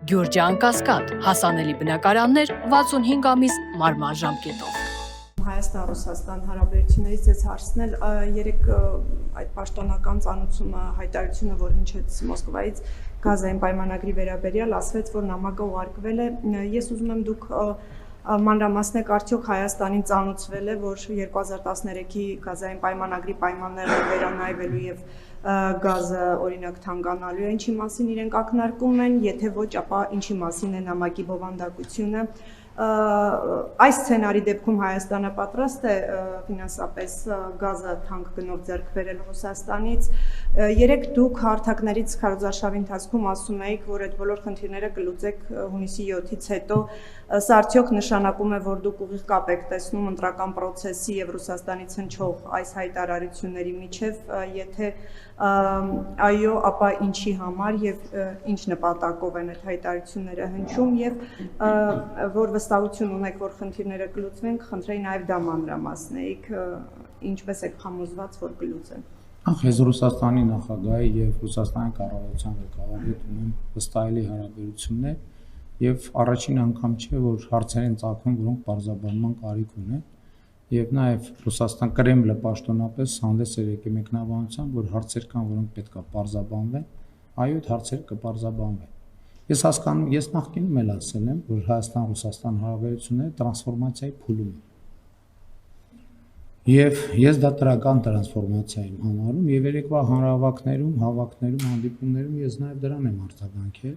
Գյուրջան Կասկադ, հասանելի բնակարաններ 65 ամիս մարման ժամկետով։ Հայաստան-Ռուսաստան հարաբերություններից ես հարցնել երեք այդ պաշտոնական ծանուցումը հայտարարությունը, որ հնչեց Մոսկվայից գազային պայմանագրի վերաբերյալ, ասվեց, որ նամակը ուղարկվել է։ Ես ուզում եմ դուք մանրամասնեք, արդյոք Հայաստանին ծանուցվել է, որ 2013-ի գազային պայմանագրի պայմանները վերանայվելու եւ գազը օրինակ թանկանալու է, ինչի մասին իրենք ակնարկում են, եթե ոչ, ապա ինչի մասին է նամակի բովանդակությունը։ Այս սցենարի դեպքում Հայաստանը պատրաստ է ֆինանսապես գազը թանկ գնով ձեռք բերել Ռուսաստանից։ Երեք դուք հարթակներից քարոզարշավի ընթացքում ասում էիք, որ այդ բոլոր խնդիրները կլուծեք հունիսի 7-ից հետո։ Սա արդյոք նշանակում է, որ դուք ուղիղ կապ եք տեսնում ընտրական process-ի եւ Ռուսաստանից հնչող այս հայտարարությունների միջև, եթե այո, ապա ինչի համար եւ ինչ նպատակով են այդ հայտարարությունները հնչում եւ որ վստահություն ունեք, որ խնդիրները կլուծվեն, խնդրեի նաեւ դա մանրամասնեիք, ինչպես եք համոզված, որ կլուծեն։ Ես Ռուսաստանի նախագահի եւ Ռուսաստանի կառավարության ղեկավարի հետ ունեմ վստահելի հարաբերություններ եւ առաջին անգամ չէ, որ հարցեր են ծագում, որոնք բարձրաբանման կարիք ունեն եւ նաեւ Ռուսաստան Կրեմլը պաշտոնապես հանդես է եկել մեկնաբանությամբ, որ հարցեր կան, որոնք պետք է բարձրաբանվեն, այո, այդ հարցերը կբարձրաբանվեն։ Ես հասկանում, ես նախկինում էլ ասել եմ, որ Հայաստան-Ռուսաստան հարաբերությունները տրանսֆորմացիայի փուլում են։ Եվ ես դա տրական տրանսֆորմացիա եմ համարում եւ երեկվա հանրահավաքներում, հանդիպումներում ես նաեւ դրան եմ արձագանքել,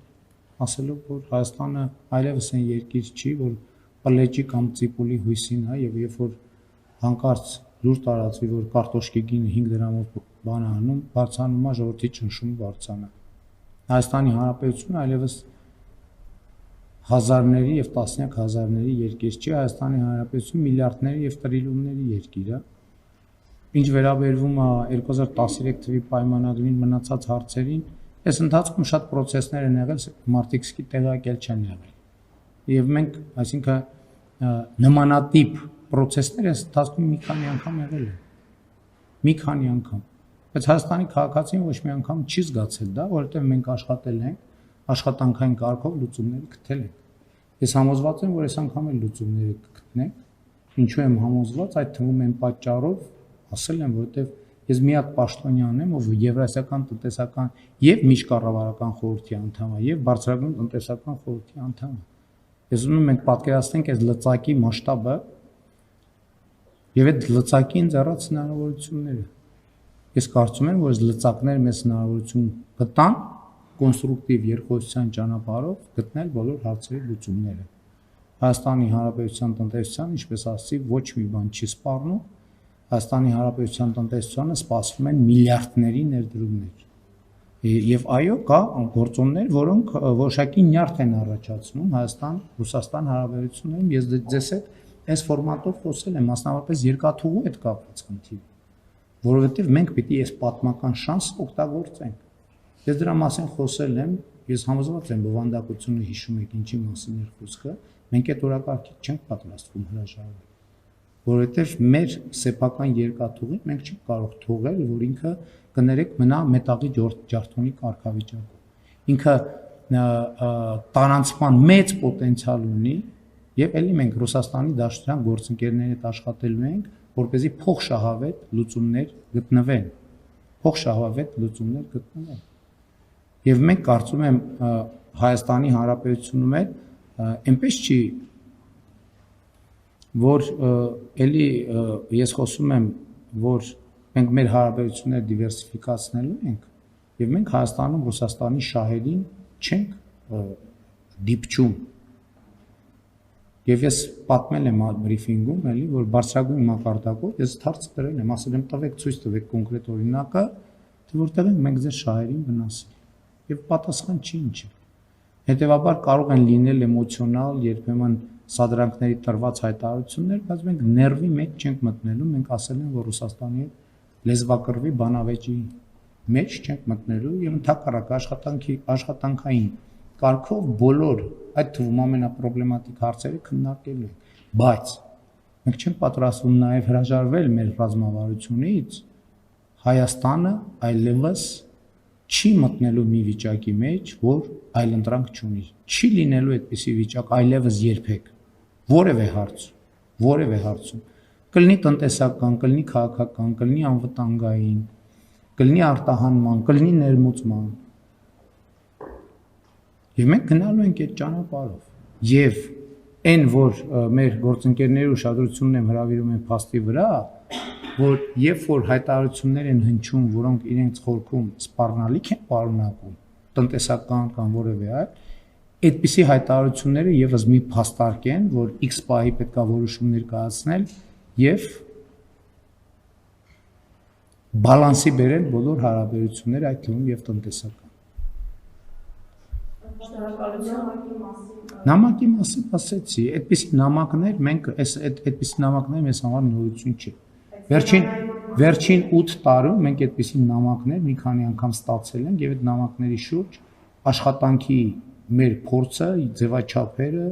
ասելով, որ Հայաստանը այլևս այն երկիր չի, որ պլեջի կամ ծիպուլի հույսին է եւ երբ որ հանկարծ լուր տարածվի, որ կարտոշկի գինը 5 դրամով բան անում, բարձրանում է ժողովրդի ճնշումը բարձրանա։ Հայաստանի Հանրապետությունը այլևս հազարների եւ տասնյակ հազարների երկիր չի, Հայաստանի Հանրապետությունը միլիարդների եւ տրիլիոնների երկիր է։ Ինչ վերաբերվում է 2013 թվականի պայմանագրին մնացած հարցերին, այս ընթացքում շատ process-ներ են եղել, մարդիկ սկի տեղակել չեն եղել։ Եվ մենք, այսինքն նմանատիպ process-ներ այս ընթացքում մի քանի անգամ եղել են։ Մի քանի անգամ։ Բայց Հայաստանի քաղաքացին ոչ մի անգամ չի զգացել դա, որովհետեւ մենք աշխատել ենք, աշխատանքային կարգով լուծումներ գտել ենք։ Ես համոզված եմ, որ այս անգամ էլ լուծումները կգտնենք։ Ինչու եմ համոզված, այդ թվում եմ պատճառով, ասել եմ, որովհետեւ ես մի հատ պաշտոնյան եմ, ով Եվրասիական տնտեսական եւ միջկառավարական խորհրդի անդամ է, եւ բարձրագույն տնտեսական խորհրդի անդամ է։ Ես ուզում եմ մենք պատկերացնենք այս լծակի մասշտաբը եւ այդ լծակի ընձեռած հնարավորությունները։ Ես կարծում եմ, որ այս լծակները մեզ հնարավորություն կտան կոնստրուկտիվ երկխոսության ճանապարհով գտնել բոլոր հարցերի լուծումները։ Հայաստանի Հանրապետության տնտեսության, ինչպես ասացի, ոչ մի բան չի սպառնում։ Հայաստանի Հանրապետության տնտեսությանը սպասվում են միլիարդների ներդրումներ։ Եվ այո, կա գործոններ, որոնք որոշակի նյարդ են առաջացնում Հայաստան-Ռուսաստան հարաբերություններում։ Ես ձեզ հետ այս ֆորմատով խոսել եմ, մասնավորապես երկաթուղու հետ կապված խնդիր, որովհետև մենք պիտի այս պատմական շանսը օգտագործենք։ Ես դրա մասին խոսել եմ, ես համոզված եմ բովանդակությունը հիշում եք ինչի մասին էր խոսքը, մենք այդ օրակարգից չենք պատրաստվում հրաժարվել, որովհետև մեր սեփական երկաթուղին մենք չենք կարող թողել, որ ինքը կներեք մնա մետաղի ջարդոնի կարգավիճակով։ Ինքը տարանցման մեծ պոտենցիալ ունի եւ ելի մենք Ռուսաստանի Դաշնության գործընկերների հետ աշխատելու ենք, որպեսզի փոխշահավետ լուծումներ գտնվեն։ Եվ մենք կարծում եմ Հայաստանի Հանրապետությունում էլ այնպես չի, որ էլի ես խոսում եմ, որ մենք մեր հարաբերությունները դիվերսիֆիկացնելու ենք եւ մենք Հայաստանում Ռուսաստանի շահերին չենք դիպչում։ Եվ ես պատմել եմ բրիֆինգում, էլի, որ բարձրագույն մակարդակով ես հարց դրել եմ, ասել եմ տվեք ցույց տվեք կոնկրետ օրինակը, թե որտեղ մենք ձեր շահերին վնասել եւ պատասխան չի ինչ է։ Հետևաբար կարող են լինել էմոցիոնալ, երբեմն սադրանքների տրված հայտարարություններ, բայց մենք ներվի մեջ չենք մտնելու, մենք ասել ենք, որ Ռուսաստանի լեզվակռվի բանավեճի մեջ չենք մտնելու եւ ընդհակառակ աշխատանքային կարգով բոլոր այդ թվում ամենապրոբլեմատիկ հարցերը քննարկելու ենք, բայց մենք չենք պատրաստվում նաեւ հրաժարվել մեր ռազմավարությունից Հայաստանը այլևս չի մտնելու մի վիճակի մեջ, որ այլընտրանք չունի։ Չի լինելու այդպիսի վիճակ այլևս երբեք։ Որևէ հարցում։ Կլինի տնտեսական, կլինի քաղաքական, կլինի անվտանգային, կլինի արտահանման, կլինի ներմուծման։ Եվ մենք գնալու ենք այդ ճանապարհով։ Եվ այն, որ մեր գործընկերների ուշադրությունն եմ հրավիրում են փաստի վրա, որ երբ որ հայտարարություններ են հնչում, որոնք իրենց խորքում սպառնալիք են պարունակում, տնտեսական կամ որևէ այլ, այդպիսի հայտարարությունները եւս մի փաստարկ են, որ X պահի պետքա որոշումներ կայացնել եւ բալանսի բերել բոլոր հարաբերությունները, այդ թվում եւ տնտեսական։ Նամակի մասին ասեցի, այդպիսի նամակներ մենք այդպիսի նամակներ մեզ համար նորություն չի։ Վերջին 8 տարում մենք այդպիսի նամակներ մի քանի անգամ ստացել ենք եւ այդ նամակների շուրջ աշխատանքի մեր փորձը, ձևաչափերը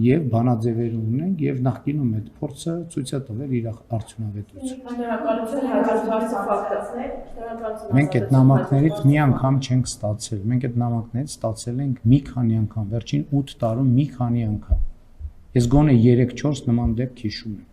եւ բանաձևերը ունենք եւ նախկինում այդ փորձը ցույց է տվել իր արդյունավետությունը։ Մենք այդ նամակներից մի անգամ չենք ստացել, մենք այդ նամակներից ստացել ենք մի քանի անգամ, վերջին 8 տարում մի քանի անգամ։ Ես գոնե 3-4 նման դեպք հիշում եմ։